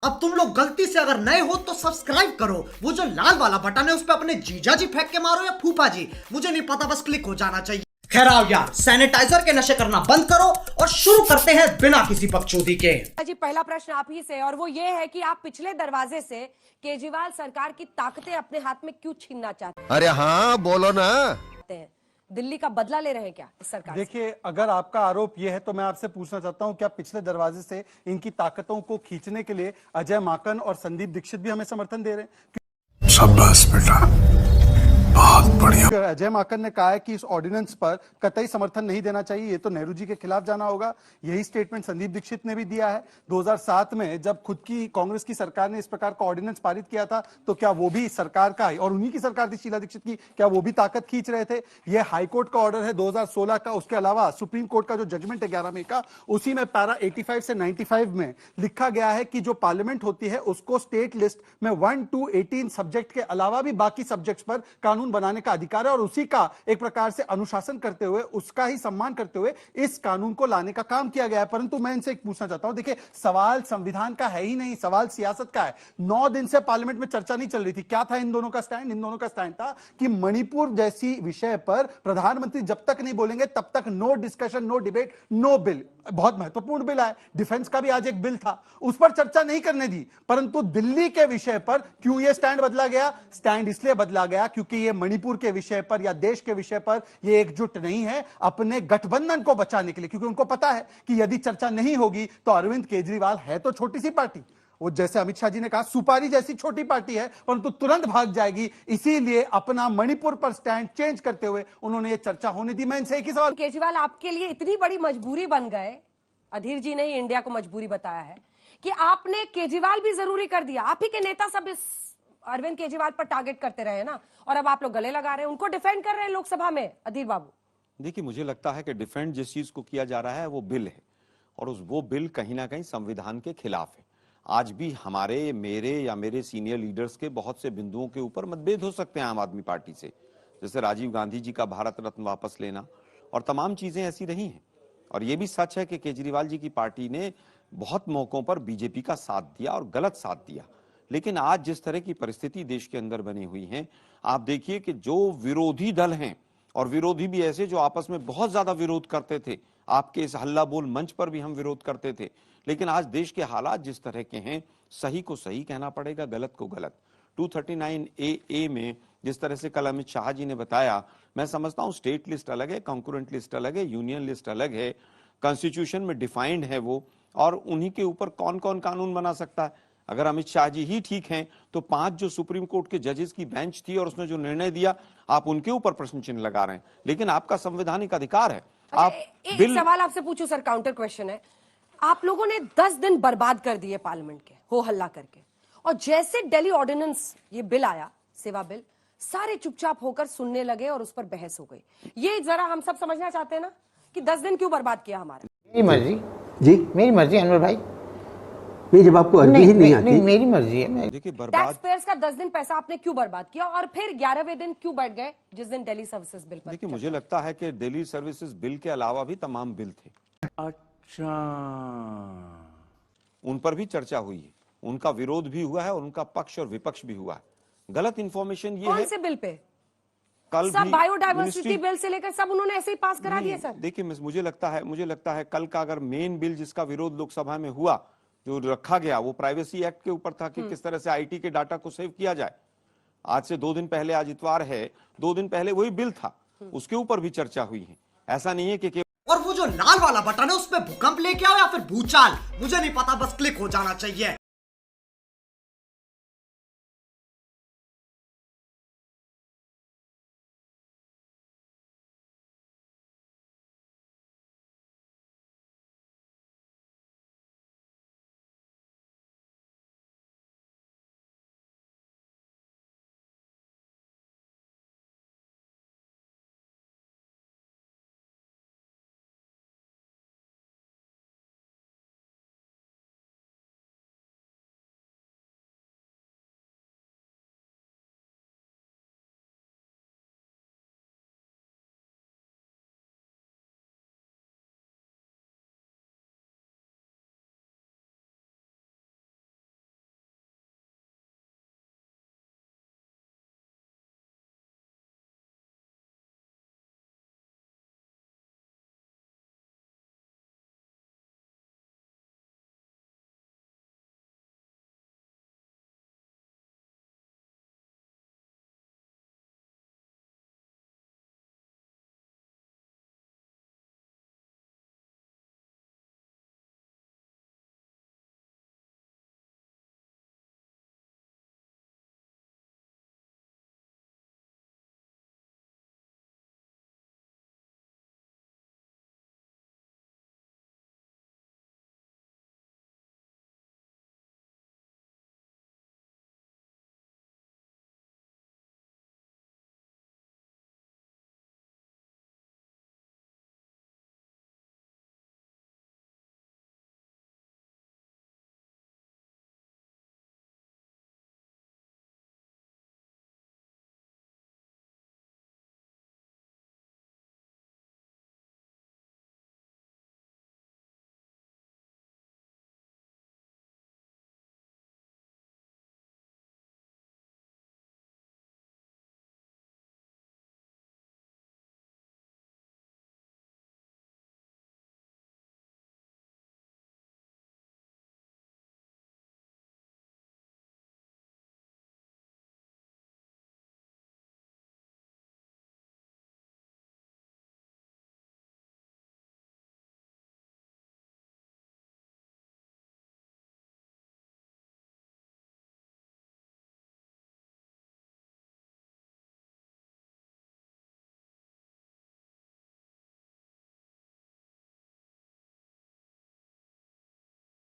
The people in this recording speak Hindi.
अब तुम लोग गलती से अगर नए हो तो सब्सक्राइब करो, वो जो लाल वाला बटन है उस पर अपने जीजा जी फेंक के मारो या फूफा जी, मुझे नहीं पता, बस क्लिक हो जाना चाहिए। खैर आओ यार, सैनिटाइजर के नशे करना बंद करो और शुरू करते हैं बिना किसी बकचोदी के। जी पहला प्रश्न आप ही से, और वो ये है कि आप पिछले दरवाजे से केजरीवाल सरकार की ताकतें अपने हाथ में क्यों छीनना चाहते अरे हाँ बोलो ना। हैं? दिल्ली का बदला ले रहे हैं क्या इस सरकार से? देखिए, अगर आपका आरोप यह है तो मैं आपसे पूछना चाहता हूं, क्या पिछले दरवाजे से इनकी ताकतों को खींचने के लिए अजय माकन और संदीप दीक्षित भी हमें समर्थन दे रहे हैं? शाबाश बेटा, बहुत बढ़िया। अजय माकन ने कहा है कि इस ऑर्डिनेंस पर कतई समर्थन नहीं देना चाहिए, ये तो नेहरू जी के खिलाफ जाना होगा। यही स्टेटमेंट संदीप दीक्षित ने भी दिया है। 2007 में जब खुद की कांग्रेस की सरकार ने इस प्रकार का ऑर्डिनेंस पारित किया था तो क्या वो भी सरकार का, और उन्हीं की सरकार थी शीला दीक्षित की, क्या वो भी ताकत खींच रहे थे? ये हाईकोर्ट का ऑर्डर है 2016 का। उसके अलावा सुप्रीम कोर्ट का जो जजमेंट है 11 मई का, उसी में पैरा 85 से 95 में लिखा गया है कि जो पार्लियामेंट होती है उसको स्टेट लिस्ट में 1 to 18 सब्जेक्ट के अलावा भी बाकी सब्जेक्ट्स पर कानून बनाने का अधिकार है, और उसी का एक प्रकार से अनुशासन करते हुए, उसका ही सम्मान करते हुए इस कानून को लाने का काम किया गया है। परंतु मैं इनसे एक पूछना चाहता हूं, देखिए सवाल संविधान का है ही नहीं, सवाल सियासत का है। 9 दिन से पार्लियामेंट में चर्चा नहीं चल रही थी। क्या था इन दोनों का स्टैंड? इन दोनों का स्टैंड था कि मणिपुर जैसी विषय पर प्रधानमंत्री जब तक नहीं बोलेंगे तब तक no discussion, no debate, no bill. बहुत महत्वपूर्ण बिल है, डिफेंस का भी आज एक बिल था, उस पर चर्चा नहीं करने दी। परंतु दिल्ली के विषय पर क्यों यह स्टैंड बदला गया? स्टैंड इसलिए बदला गया क्योंकि यह मणिपुर के विषय पर या देश के विषय पर यह एकजुट नहीं है अपने गठबंधन को बचाने के लिए, क्योंकि उनको पता है कि यदि चर्चा नहीं होगी तो अरविंद केजरीवाल है तो छोटी सी पार्टी, वो जैसे अमित शाह जी ने कहा सुपारी जैसी छोटी पार्टी है, परंतु तुरंत भाग जाएगी। इसीलिए अपना मणिपुर पर स्टैंड चेंज करते हुए उन्होंने ये चर्चा होने दी। मैं इनसे एक ही सवाल, केजरीवाल आपके लिए इतनी बड़ी मजबूरी बन गए, अधीर जी ने ही इंडिया को मजबूरी बताया है कि आपने केजरीवाल भी जरूरी कर दिया। आप ही के नेता सब इस अरविंद केजरीवाल पर टारगेट करते रहे ना, और अब आप लोग गले लगा रहे हैं, उनको डिफेंड कर रहे हैं लोकसभा में। अधीर बाबू देखिए, मुझे लगता है कि डिफेंड जिस चीज को किया जा रहा है वो बिल है, और वो बिल कहीं ना कहीं संविधान के खिलाफ है। आज भी हमारे, मेरे या मेरे सीनियर लीडर्स के बहुत से बिंदुओं के ऊपर मतभेद हो सकते हैं आम आदमी पार्टी से, जैसे राजीव गांधी जी का भारत रत्न वापस लेना और तमाम चीजें ऐसी रही हैं। और ये भी सच है कि केजरीवाल जी की पार्टी ने बहुत मौकों पर बीजेपी का साथ दिया और गलत साथ दिया। लेकिन आज जिस तरह की परिस्थिति देश के अंदर बनी हुई है, आप देखिए कि जो विरोधी दल हैं, और विरोधी भी ऐसे जो आपस में बहुत ज्यादा विरोध करते थे, आपके इस हल्ला बोल मंच पर भी हम विरोध करते थे, लेकिन आज देश के हालात जिस तरह के हैं, सही को सही कहना पड़ेगा, गलत को गलत। 239A में जिस तरह से कल अमित शाह जी ने बताया, मैं समझता हूं स्टेट लिस्ट अलग है, कॉन्करेंट लिस्ट अलग है, यूनियन लिस्ट अलग है, कॉन्स्टिट्यूशन में डिफाइंड है वो, और उन्हीं के ऊपर कौन कौन कानून बना सकता है। अगर अमित शाह जी ही ठीक हैं तो 5 जो सुप्रीम कोर्ट के जजेस की बेंच थी और उसने जो निर्णय दिया, आप उनके ऊपर प्रश्न चिन्ह लगा रहे हैं। लेकिन आपका संवैधानिक अधिकार है। आप एक सवाल आपसे पूछूं सर, काउंटर क्वेश्चन है। आप लोगों ने 10 दिन बर्बाद कर दिए पार्लियामेंट के हो हल्ला करके, और जैसे दिल्ली ऑर्डिनेंस ये बिल आया, सेवा बिल, सारे चुपचाप होकर सुनने लगे और उस पर बहस हो गई। ये जरा हम सब समझना चाहते हैं ना कि 10 दिन क्यों बर्बाद किया हमारा। मेरी मर्जी जी, मेरी मर्जी अनवर भाई, नहीं जब आपको अरबी ही नहीं आती। मेरी मर्जी है। देखिए, टैक्स बर्बाद, पेयर्स का 10 दिन पैसा आपने क्यों बर्बाद किया, और फिर 11वें दिन क्यों बैठ गए जिस दिन दिल्ली सर्विसेज बिल पर? देखिए मुझे लगता है कि दिल्ली सर्विसेज बिल के अलावा भी तमाम बिल थे, अच्छा, उन पर भी चर्चा हुई है, उनका विरोध भी हुआ है और उनका पक्ष और विपक्ष भी हुआ है। गलत इंफॉर्मेशन ये कौन है, से बिल पे? कल सब भी बायोडायवर्सिटी मिनिस्ट्री- बिल से लेकर सब उन्होंने ऐसे ही पास करा दिए सर। देखिए मुझे लगता है कल का अगर मेन बिल जिसका विरोध लोकसभा में हुआ, जो रखा गया, वो प्राइवेसी एक्ट के ऊपर था कि किस तरह से आईटी के डाटा को सेव किया जाए। आज से 2 दिन पहले, आज इतवार है, 2 दिन पहले वही बिल था, उसके ऊपर भी चर्चा हुई है। ऐसा नहीं है कि और वो जो लाल वाला बटन है उस पे भूकंप लेके आओ या फिर भूचाल, मुझे नहीं पता, बस क्लिक हो जाना चाहिए।